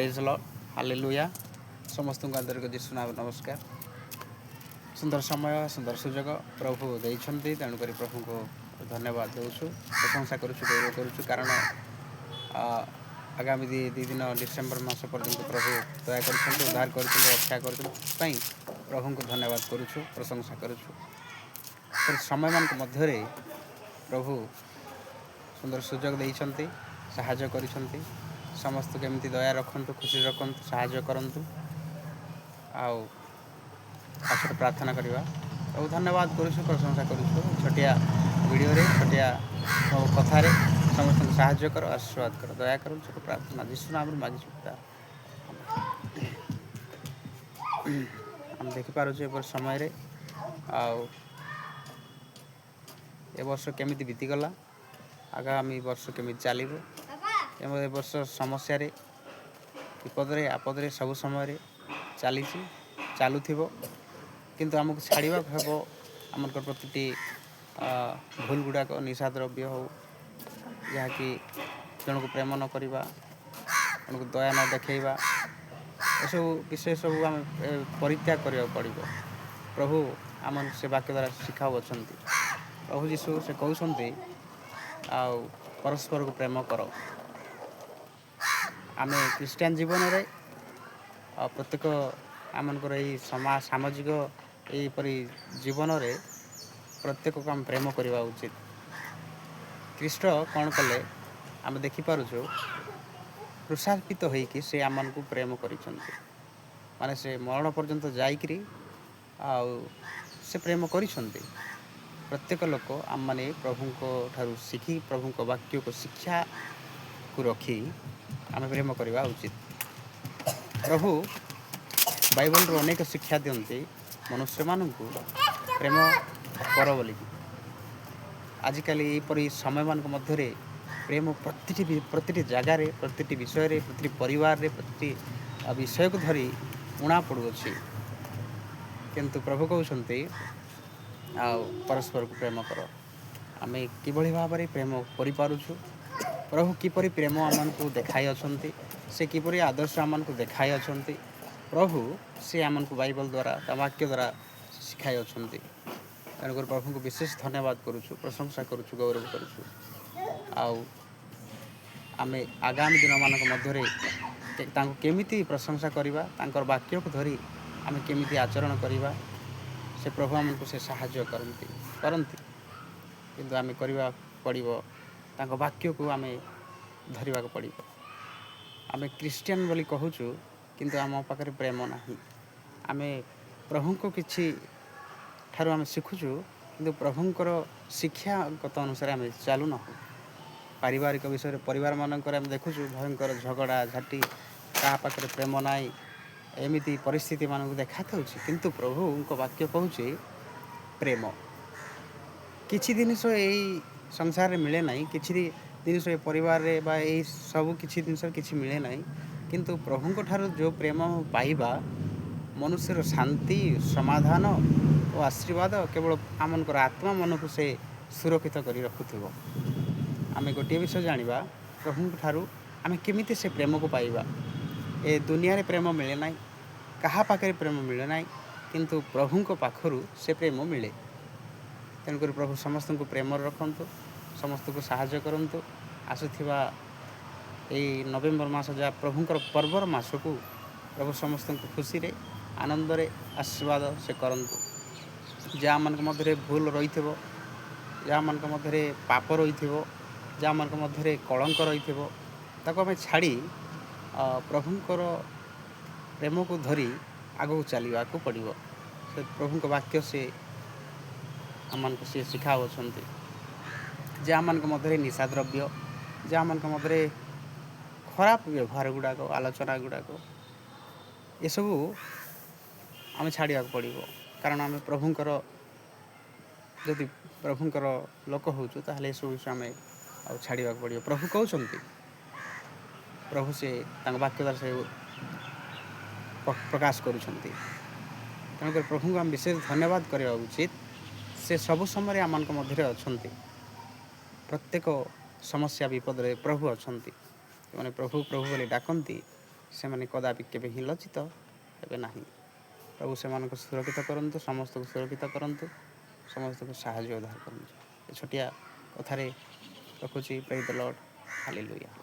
Praise Lord hallelujah समस्त आंतरिक यीशु नाम नमस्कार। सुंदर समय सुंदर सुजोग प्रभु देइछन्ति, तेणुक प्रभु को धन्यवाद देउछु, प्रशंसा करुछु, गौरव करुछु। कारण आगामी दी दिन डिसेम्बर मास पर्यंत प्रभु दया करुछन्ति, उद्धार करुछन्ति, रक्षा करुछन्ति, प्रभु को धन्यवाद करुछु, प्रशंसा करुछु। समय मान मध्य प्रभु सुंदर सुजोग देइछन्ति, साहाय्य करिछन्ति। समस्त केमती दया रखन्तु, खुशी रखन्तु, साहाय्य करन्तु। आउ आखिर प्रार्थना करवा प्रभु धन्यवाद करुछु, प्रशंसा करुछु। छोटिया वीडियो रे छोटिया कथा रे समस्त साहाय्य कर, आशीर्वाद कर, दया कर। छोट प्रार्थना यीशु नाम मागी छुटा हम देखि पारु जे पर समय रे आउ ए वर्ष केमिति बीती गला, आगामी वर्ष केमिति चलिबो। ए वर्ष समस्या रे विपद रे आपद रे सब समय चली चलुथिबो, किंतु आमको छाड़वा हेबो आमर प्रतिटी भूल गुड़ाक, निशा द्रव्य हो, जहाँकि जन को प्रेम न करवा, जन को दया न देखा, सब विषय सब आम परित्याग करने पड़ो। प्रभु आम से वाक्य द्वारा शिखाऊ अच्छा। प्रभु जीशु से कहते आउ परस्पर को प्रेम कर। आम क्रिस्टियन जीवन रे प्रत्येक आमकर यही समाज सामाजिक यहीपरी जीवन रे प्रत्येक को आम प्रेम करवा उचित। ख्रीष्ट कौन कले आम देखिपारुछु, क्रुशार्पित होइकि से आम को प्रेम करिसंति, माने से मरण पर्यंत जाइकरी आउ से प्रेम करिसंति। प्रत्येक लोक आम माने प्रभु को ठारू शिखी, प्रभु को वाक्य को शिक्षा को रखी आम प्रेम करवा उचित। प्रभु बाइबल रो अनेक शिक्षा दियंती मनुष्य मानू प्रेम कर बोली। आजिकल यहीपरी समय मान मध्य प्रेम प्रति जगार, प्रति विषय रे, प्रति परिवार रे, प्रति विषय को धरी उणा पड़ुअछि, किंतु प्रभु कहते आउ परस्पर को प्रेम कर। आम किभली भाव में प्रेम करिपारुछु, प्रभु किपरि प्रेम आम को देखाई अछंती, से किपरि आदर्श आम को देखाई अछंती। प्रभु से आम को बाइबल द्वारा वाक्य द्वारा शिखाई अछंती। तेणुकर प्रभु को विशेष धन्यवाद करुछु, प्रशंसा करुछु, गौरव करुछु। आउ आम आगामी दिन मानक मध्य तांको केमिति प्रशंसा करिबा, तांकर वाक्य को धरी आम केमिति आचरण करिबा, से प्रभु आमको से साहाय्य करती। किंतु आम करवा पड़िबो, तांको वाक्य को आम धरिबा पड़िबो। आम क्रिस्टियन बोली कहूचु, किंतु आम पाखरे प्रेम नाही। आम प्रभु को किछि ठारू आम शिखुचु, किंतु प्रभुंकर शिक्षागत अनुसार आम चालू ना। पारिवारिक विषय परिवार मानकर आम देखुचु भयंकर झगड़ा झाटी, क्या पाखरे प्रेम नाई, एमिति परिस्थिति मानक देखा थाउछि। किंतु प्रभु उनको वाक्य कहूछि प्रेम। किछि जिनिस एई संसार रे मिले नाही, किछि जिनिस ए परिवार रे बा एई सब किछि जिनिस किछि मिले नाही, किंतु प्रभु को ठारू जो प्रेम पाइबा, मनुष्यर शांति, समाधान और आशीर्वाद केवल आमनकर आत्मा मन को से सुरक्षित करी रखुथिबो। आमे गोटे विषय जानिबा, प्रभु ठारू आमे केमिति से प्रेम को पाइबा। ए दुनिया रे प्रेम मिले नाही, कहा पाखरे प्रेम मिले नाही, किंतु प्रभु को पाखरु से प्रेम मिले। तेणुकर प्रभु समस्त को प्रेम रखन्तु, समस्त को साहाय्य करन्तु। आसुथिबा एई नवेम्बर मास जा प्रभुंकर पर्वर मास को प्रभु समस्त को खुशी रे, आनंद रे, आशीर्वाद से करन्तु। जहाँ मन मध्य भूल रही, जहाँ मन मध्य पाप रही, जहाँ मन मध्य कलंक रही, ताको आम छाड़ी प्रभुंकर प्रेम को धरी आगू चलवा को पड़ो। से प्रभु वाक्य से आम सी शिखाऊ अच्छा। जहाँ मन मध्य निशा द्रव्य, जहाँ मन मध्य खराब व्यवहार गुड़ाक, आलोचना गुड़ाक, ये सबू आम छाड़ा पड़ो। कारण आम प्रभुंकर जदि प्रभुंकर लोक होचु, ताहले ये सब विषय आम छाड़ा पड़ो। प्रभु कहते, प्रभु से वाक्य द्वारा से प्रकाश करुँच। तेणुकर प्रभु को आम विशेष धन्यवाद करवा उचित। से सब समय आम मध्य अच्छा, प्रत्येक समस्या विपद रे प्रभु अच्छा। मैंने प्रभु प्रभु बोली डाकती, ସେମାନେ କଦାପି କେବେ ହିଁ ଲଜ୍ଜିତ ହେବେ ନାହିଁ। ପ୍ରଭୁ ସେମାନଙ୍କୁ ସୁରକ୍ଷିତ କରନ୍ତୁ, ସମସ୍ତଙ୍କୁ ସୁରକ୍ଷିତ କରନ୍ତୁ, ସମସ୍ତଙ୍କୁ ସାହାଯ୍ୟ ଉଦ୍ଧାର କରନ୍ତୁ। ଏ ଛୋଟିଆ କଥାରେ ରଖୁଛି। ପ୍ରେଜ୍ ଦ ଲର୍ଡ, ହାଲେଲୁୟା।